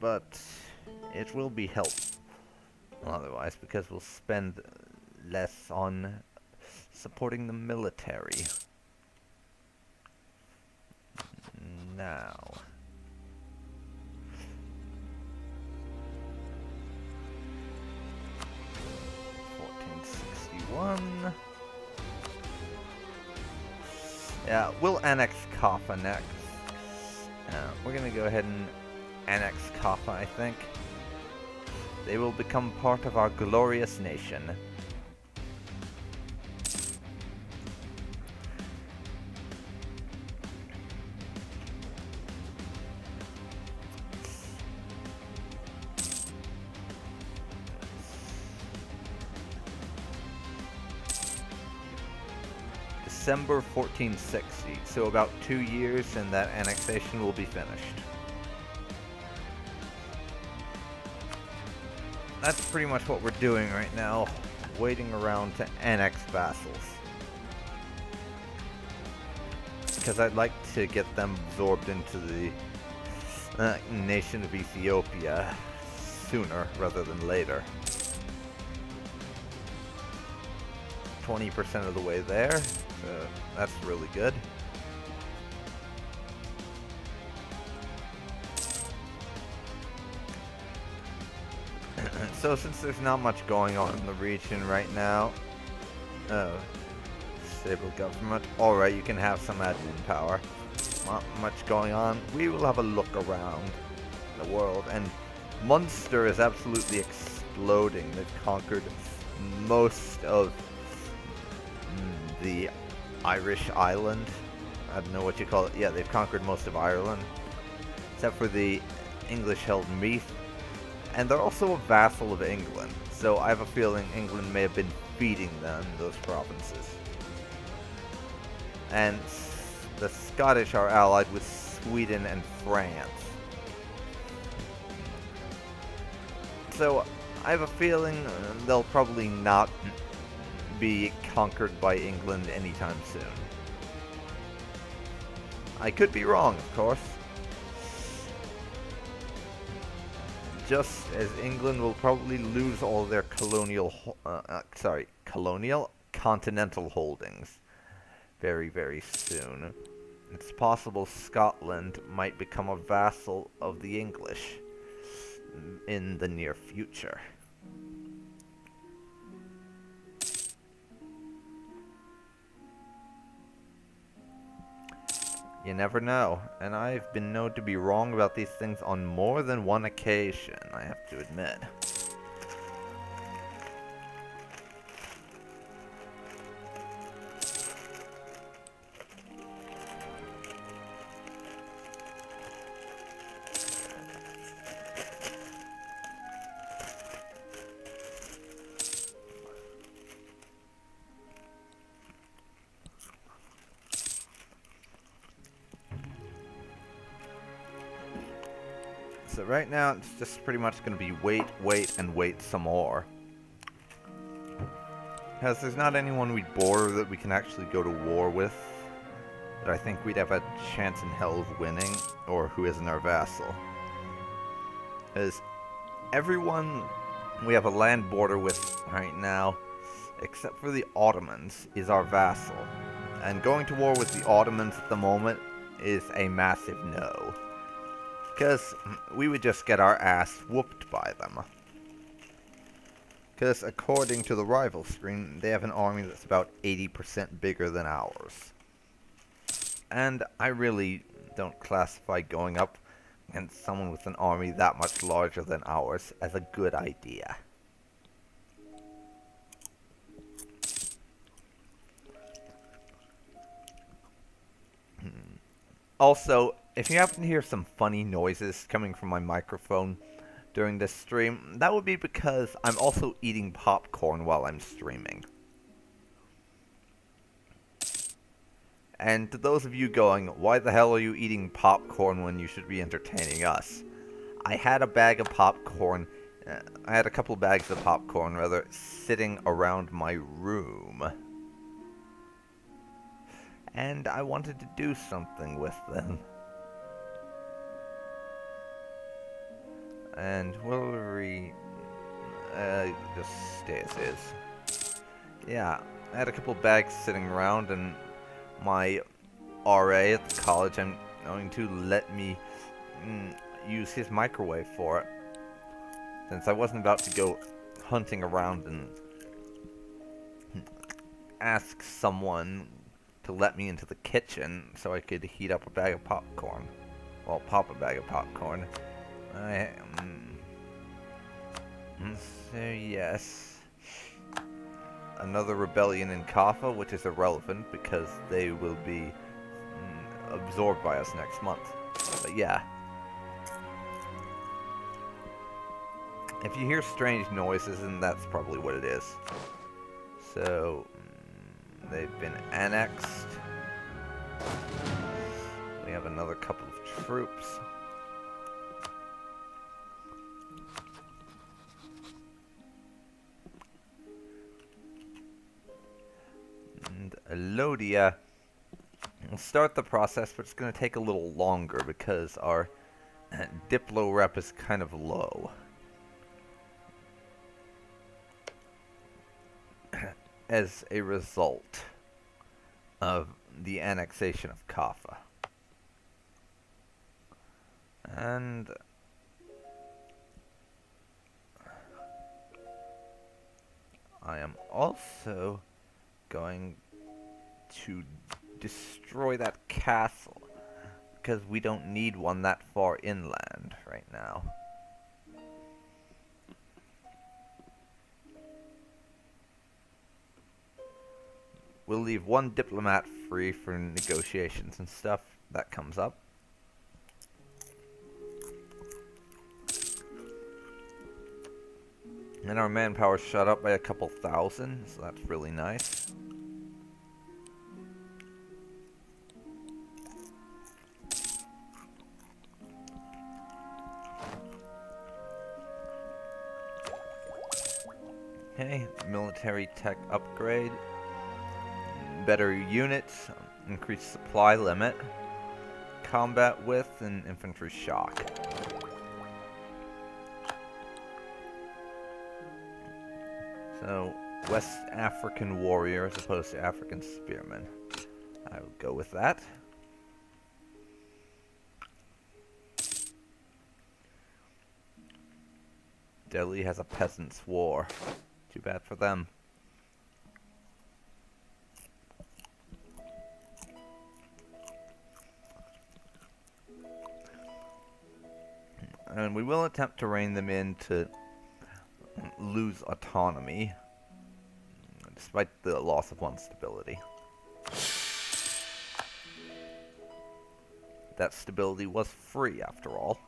but it will be helpful otherwise, because we'll spend less on supporting the military. Now, $1461. Yeah, we'll annex Kaffa next. We're gonna go ahead and annex Kaffa, I think. They will become part of our glorious nation. December 1460, so about 2 years and that annexation will be finished. That's pretty much what we're doing right now, waiting around to annex vassals. because I'd like to get them absorbed into the nation of Ethiopia sooner rather than later. 20% of the way there, so that's really good. So since there's not much going on in the region right now, stable government, alright, you can have some admin power. Not much going on. We will have a look around the world, and Munster is absolutely exploding. They've conquered most of the Irish island. I don't know what you call it. Yeah, they've conquered most of Ireland, except for the English-held Meath. And they're also a vassal of England, so I have a feeling England may have been feeding them those provinces. And the Scottish are allied with Sweden and France. So I have a feeling they'll probably not be conquered by England anytime soon. I could be wrong, of course. Just as England will probably lose all their continental holdings very, very soon. It's possible Scotland might become a vassal of the English in the near future. You never know, and I've been known to be wrong about these things on more than one occasion, I have to admit. So right now, it's just pretty much going to be wait, and wait some more. Because there's not anyone we'd border that we can actually go to war with, that I think we'd have a chance in hell of winning, or who isn't our vassal. Because everyone we have a land border with right now, except for the Ottomans, is our vassal. And going to war with the Ottomans at the moment is a massive no. Because we would just get our ass whooped by them. Because according to the rival screen, they have an army that's about 80% bigger than ours. And I really don't classify going up against someone with an army that much larger than ours as a good idea. Also, if you happen to hear some funny noises coming from my microphone during this stream, that would be because I'm also eating popcorn while I'm streaming. And to those of you going, why the hell are you eating popcorn when you should be entertaining us? I had a bag of popcorn, I had a couple bags of popcorn, rather, sitting around my room. And I wanted to do something with them. And we'll just stay as is. Yeah, I had a couple bags sitting around, and my RA at the college, I'm going to let me use his microwave for it. Since I wasn't about to go hunting around and ask someone to let me into the kitchen so I could heat up a bag of popcorn. Well, pop a bag of popcorn. So yes. Another rebellion in Kaffa, which is irrelevant because they will be absorbed by us next month. But yeah. If you hear strange noises, then that's probably what it is. So, they've been annexed. We have another couple of troops. And Elodia We'll start the process, but it's going to take a little longer because our Diplo rep is kind of low. As a result of the annexation of Kaffa. And I am also going to destroy that castle because we don't need one that far inland right now. We'll leave one diplomat free for negotiations and stuff that comes up. And our manpower shot up by a couple thousand, so that's really nice. Okay, military tech upgrade. Better units, increased supply limit, combat width, and infantry shock. So, West African warrior as opposed to African spearman. I will go with that. Delhi has a peasants' war. Too bad for them. And we will attempt to rein them in to lose autonomy, despite the loss of one stability. That stability was free, after all.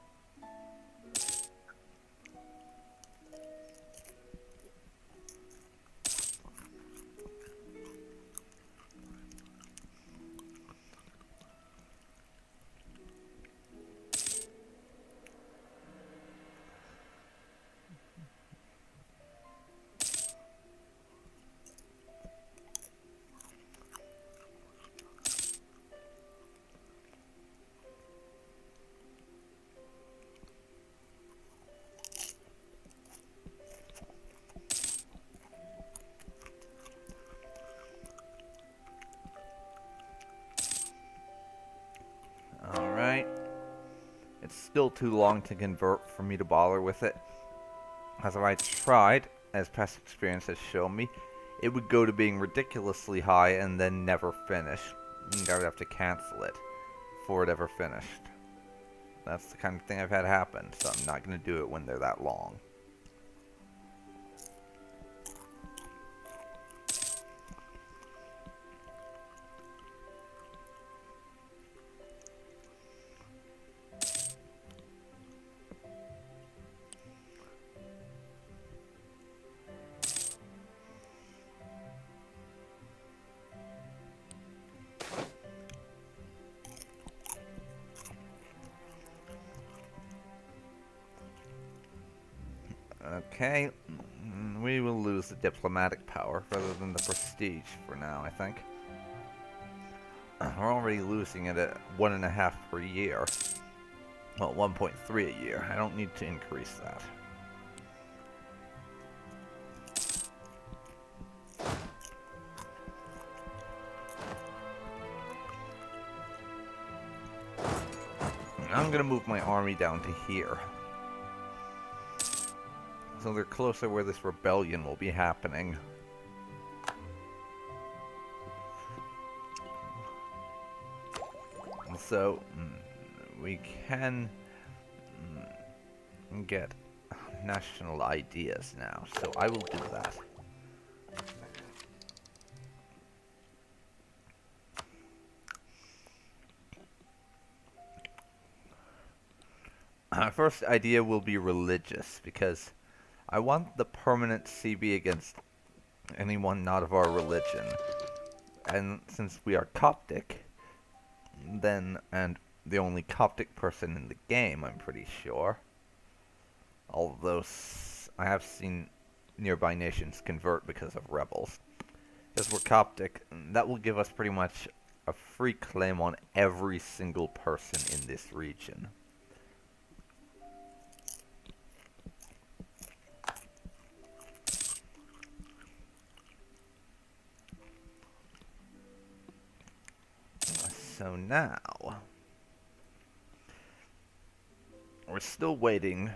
It's still too long to convert for me to bother with it. As I tried, as past experience has shown me, it would go to being ridiculously high and then never finish. And I would have to cancel it before it ever finished. That's the kind of thing I've had happen, so I'm not going to do it when they're that long. Okay, we will lose the diplomatic power rather than the prestige for now, I think. We're already losing it at 1.5 per year. Well, 1.3 a year. I don't need to increase that. I'm gonna move my army down to here. So they're closer where this rebellion will be happening. So, we can get national ideas now. So I will do that. Our first idea will be religious, because I want the permanent CB against anyone not of our religion. And since we are Coptic, then, and the only Coptic person in the game, I'm pretty sure. Although I have seen nearby nations convert because of rebels. Because we're Coptic, that will give us pretty much a free claim on every single person in this region. So now, we're still waiting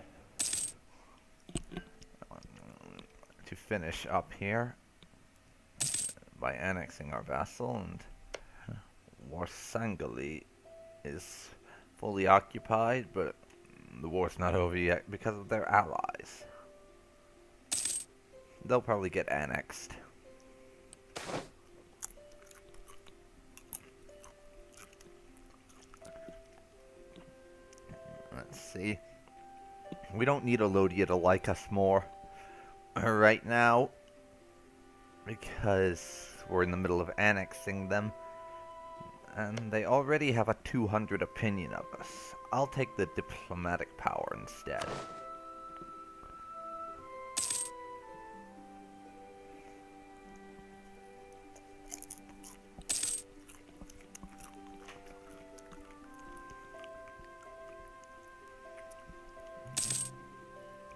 to finish up here by annexing our vassal, and Warsangali is fully occupied, but the war's not over yet because of their allies. They'll probably get annexed. Let's see. We don't need Alodia to like us more right now, because we're in the middle of annexing them, and they already have a 200 opinion of us. I'll take the diplomatic power instead.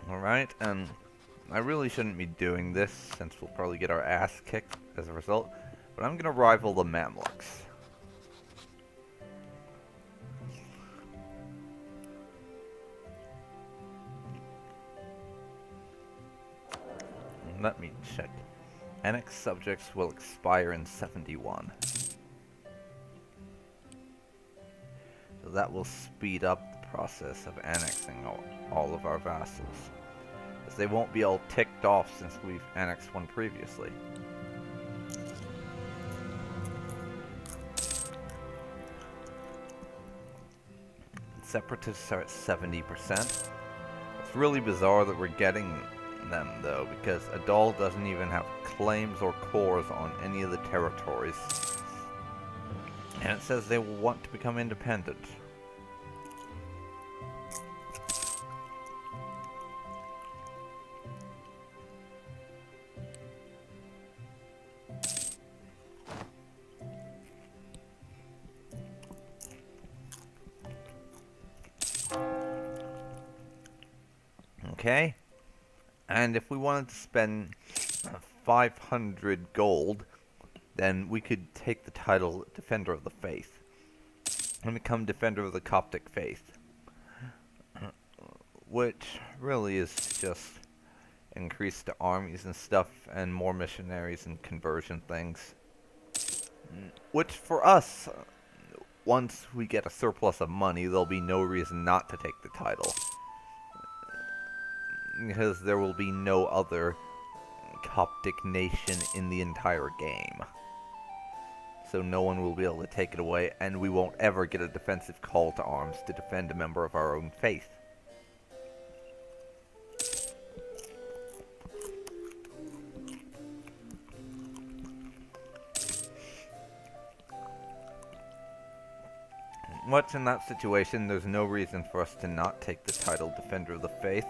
Alright, and I really shouldn't be doing this, since we'll probably get our ass kicked as a result, but I'm gonna rival the Mamluks. Let me check. Annexed subjects will expire in 71. So that will speed up the process of annexing all of our vassals, as they won't be all ticked off since we've annexed one previously. Separatists are at 70%. It's really bizarre that we're getting them, though, because Adal doesn't even have claims or cores on any of the territories. And it says they want to become independent. Okay, and if we wanted to spend 500 gold, then we could take the title Defender of the Faith and become Defender of the Coptic Faith, which really is just increased armies and stuff and more missionaries and conversion things, which for us, once we get a surplus of money, there'll be no reason not to take the title. Because there will be no other Coptic nation in the entire game. So no one will be able to take it away, and we won't ever get a defensive call to arms to defend a member of our own faith. Much in that situation, there's no reason for us to not take the title Defender of the Faith,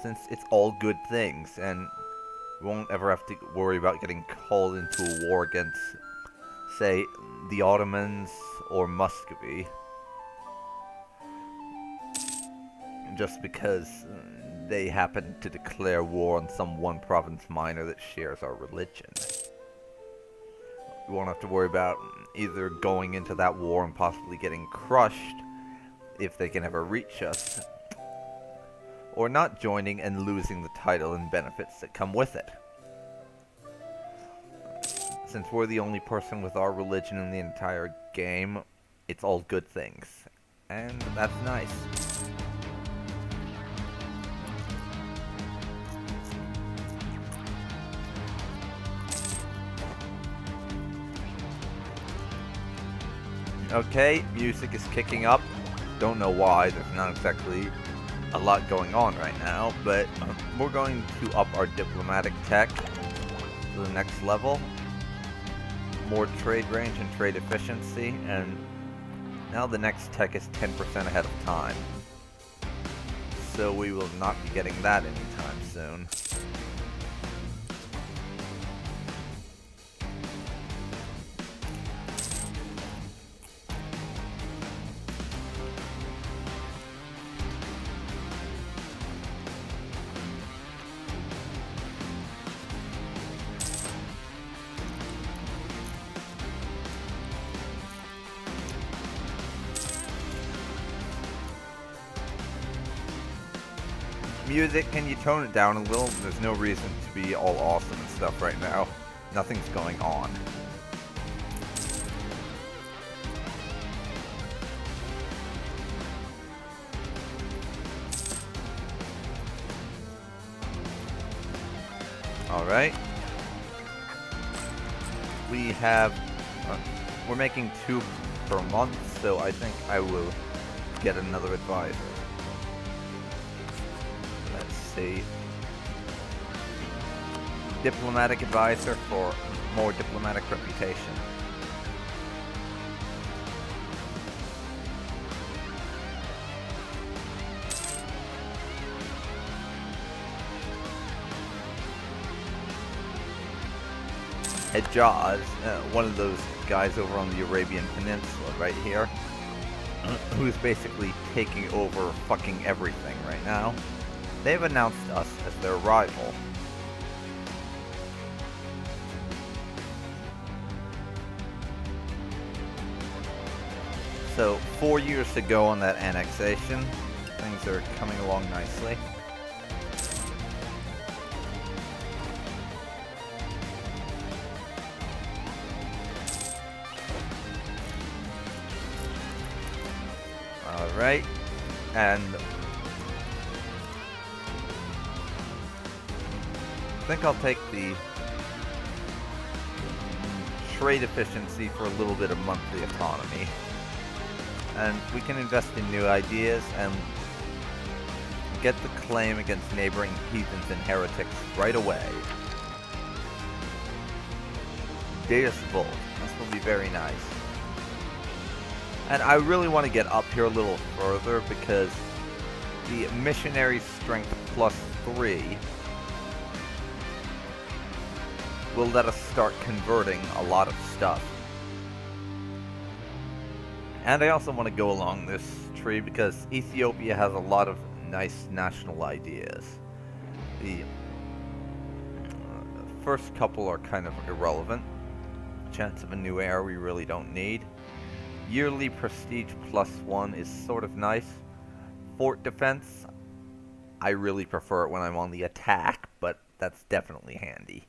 since it's all good things, and we won't ever have to worry about getting called into a war against, say, the Ottomans or Muscovy, just because they happen to declare war on some one province minor that shares our religion. We won't have to worry about either going into that war and possibly getting crushed if they can ever reach us, or not joining and losing the title and benefits that come with it. Since we're the only person with our religion in the entire game, it's all good things. And that's nice. Okay, music is kicking up. Don't know why, there's not exactly a lot going on right now, but we're going to up our diplomatic tech to the next level. More trade range and trade efficiency, and now the next tech is 10% ahead of time. So we will not be getting that anytime soon. Music, can you tone it down a little? There's no reason to be all awesome and stuff right now. Nothing's going on. Alright. We have... we're making 2 per month, so I think I will get another advisor. Let's see. Diplomatic advisor for more diplomatic reputation. Hejaz, one of those guys over on the Arabian Peninsula right here, who's basically taking over fucking everything right now. They've announced us as their rival. So, 4 years to go on that annexation. Things are coming along nicely. Alright, and I think I'll take the trade efficiency for a little bit of monthly autonomy. And we can invest in new ideas and get the claim against neighboring heathens and heretics right away. Deus Vult, this will be very nice. And I really want to get up here a little further because the missionary strength +3 will let us start converting a lot of stuff. And I also want to go along this tree because Ethiopia has a lot of nice national ideas. The first couple are kind of irrelevant. Chance of a new era we really don't need. Yearly prestige +1 is sort of nice. Fort defense, I really prefer it when I'm on the attack, but that's definitely handy.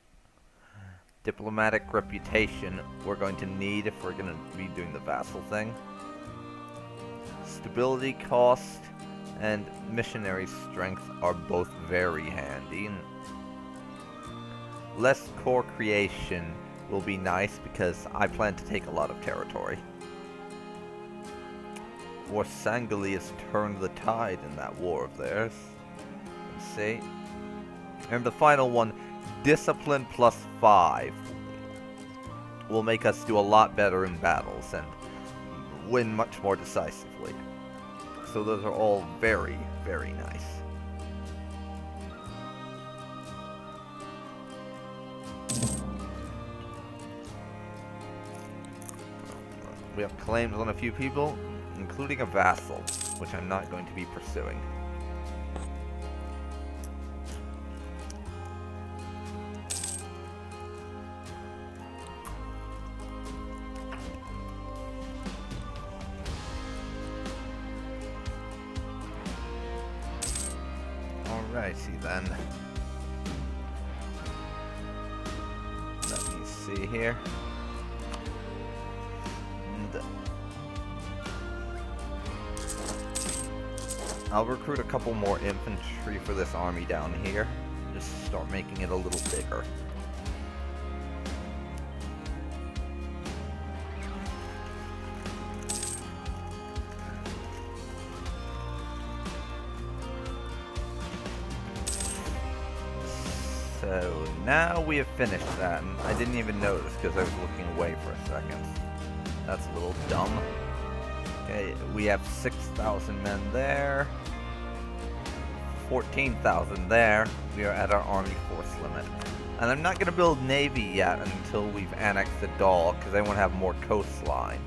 Diplomatic reputation we're going to need if we're going to be doing the vassal thing. Stability cost and missionary strength are both very handy. Less core creation will be nice because I plan to take a lot of territory. Warsangeli has turned the tide in that war of theirs. Let's see. And the final one, discipline +5, will make us do a lot better in battles and win much more decisively. So those are all very, very nice. We have claims on a few people, including a vassal, which I'm not going to be pursuing. Alrighty then. Let me see here. I'll recruit a couple more infantry for this army down here. Just start making it a little bigger. So now we have finished that, and I didn't even notice because I was looking away for a second. That's a little dumb. Okay, we have 6,000 men there. 14,000 there. We are at our army force limit. And I'm not going to build navy yet until we've annexed the Dal, because I want to have more coastline.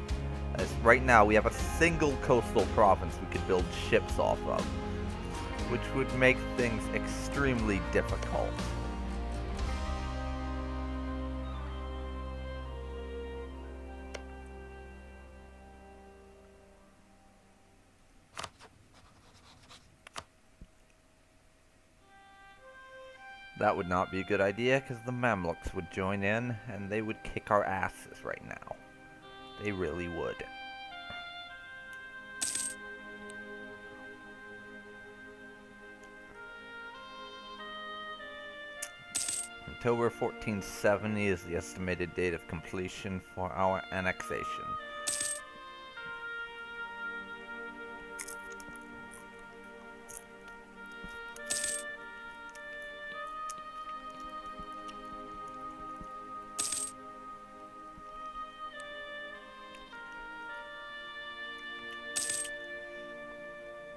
As right now, we have a single coastal province we could build ships off of, which would make things extremely difficult. That would not be a good idea, because the Mamluks would join in, and they would kick our asses right now. They really would. October 1470 is the estimated date of completion for our annexation.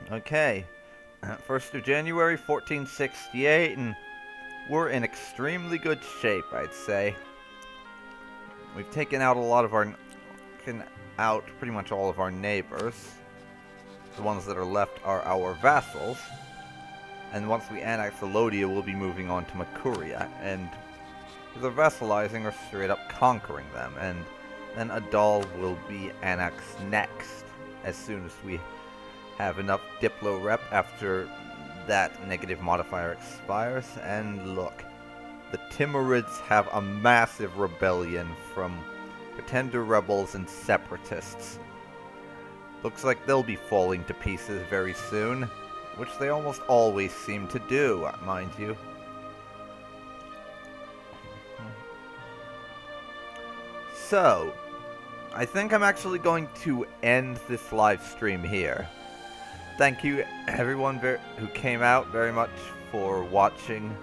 Okay, 1st of January 1468, and we're in extremely good shape, I'd say. We've taken out pretty much all of our neighbors. The ones that are left are our vassals. And once we annex Lothian, we'll be moving on to Makuria, and either vassalizing or straight up conquering them. And then Adal will be annexed next, as soon as we have enough Diplo rep after that negative modifier expires. And look, the Timurids have a massive rebellion from pretender rebels and separatists. Looks like they'll be falling to pieces very soon, which they almost always seem to do, mind you. So, I think I'm actually going to end this live stream here. Thank you everyone who came out very much for watching.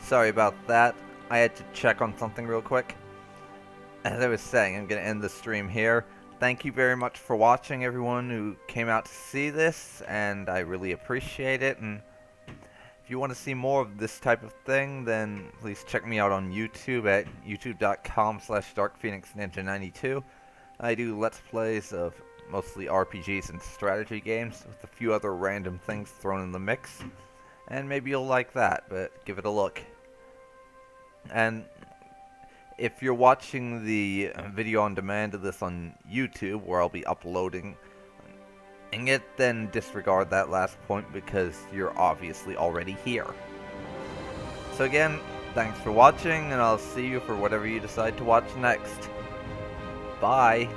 Sorry about that. I had to check on something real quick. As I was saying, I'm going to end the stream here. Thank you very much for watching, everyone who came out to see this, and I really appreciate it. And if you want to see more of this type of thing, then please check me out on YouTube at youtube.com/darkphoenixninja92. I do Let's Plays of mostly RPGs and strategy games, with a few other random things thrown in the mix. And maybe you'll like that, but give it a look. And if you're watching the video on demand of this on YouTube, where I'll be uploading it, then disregard that last point, because you're obviously already here. So again, thanks for watching, and I'll see you for whatever you decide to watch next. Bye!